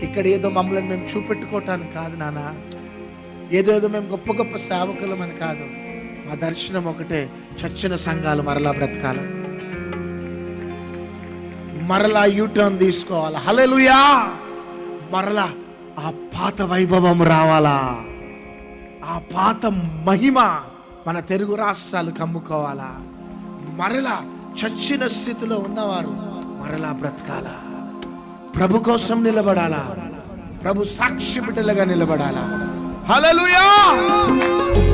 ఇక్కడ ఏదో మమ్మల్ని మేము చూపెట్టుకోవటానికి కాదు నాన్న, ఏదేదో మేము గొప్ప గొప్ప సేవకులం అని కాదు. మా దర్శనం ఒకటే, చచ్చిన సంఘాలు మరలా బ్రతకాలి, మరలా యూటర్న్ తీసుకోవాలి. హల్లెలూయా! మరలా ఆ పాత వైభవం రావాలా, ఆ పాత మహిమ మన తెలుగు రాష్ట్రాలు కమ్ముకోవాలా. మరలా చచ్చిన స్థితిలో ఉన్నవారు మరలా బ్రతకాలా, ప్రభు కోసం నిలబడాలా, ప్రభు సాక్షి బిడ్డలుగా నిలబడాలా. హల్లెలూయా!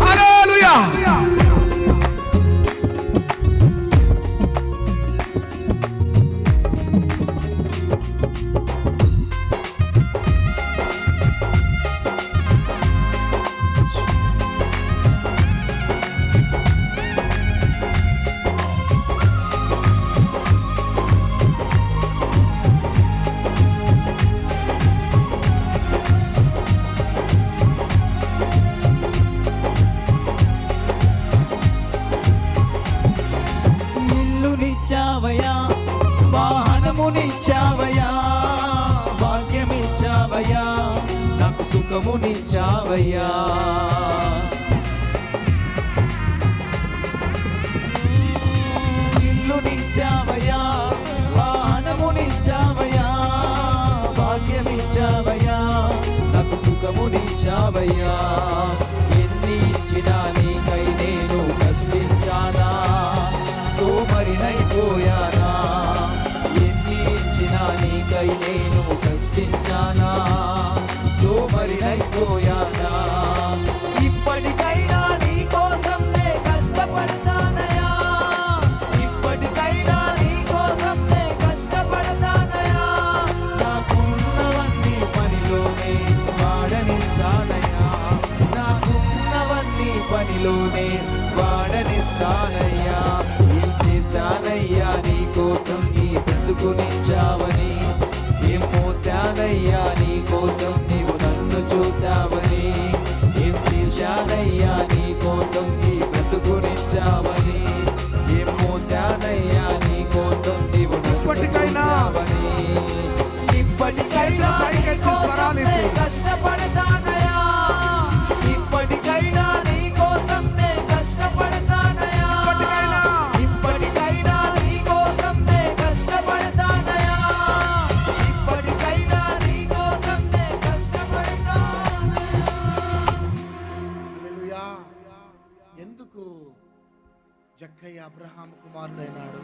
హల్లెలూయా! నిచ్చావయా, వాహనమునిచ్చావయా, భాగ్యమిచ్చావయా, నాకు సుఖమునిచ్చావయ్యా. ఇల్లునిచ్చావయా, వాహనమునిచ్చావయా, భాగ్యమిచ్చావయా, నాకు సుఖమునిచ్చావయ్యా. ఎన్ని ఇచ్చినా నీకై నేను కష్టించానా, సోమరినైపోయానా. ఎన్ని ఇచ్చినా నీకై నేను కష్టించానా, సోమరినైపోయానా. ఇప్పటికైనా నీ కోసం నే కష్టపడతానయా, ఇప్పటికైనా నీ కోసం నే కష్టపడతానయా. నాకున్నవన్నీ పనిలోనే వాడనిస్తానయ్యా, నాకున్నవన్నీ పనిలోనే వాడనిస్తానయ్యా. చేశానయ్యా నీ కోసం నీ బ్రతుకునిచ్చావని, ఏం మోసానయ్యా నీ కోసం నీవు నన్ను చూశావని, ఏం చేశానయ్యా నీ కోసం నీ బ్రతుకునిచ్చావని, ఏం మోసానయ్యా నీ కోసం నీవు నన్ను చూశావని. ఇప్పటికైనా కష్టపడతానయా, ఇప్పటికైనా నీ కోసం నే కష్టపడతానయా, ఇప్పటికైనా నీ కోసం నే కష్టపడతానయా, ఇప్పటికైనా నీ కోసం నే కష్టపడతానయా. ఎందుకు జక్కయ్య అబ్రహాము కుమారుడైనాడు?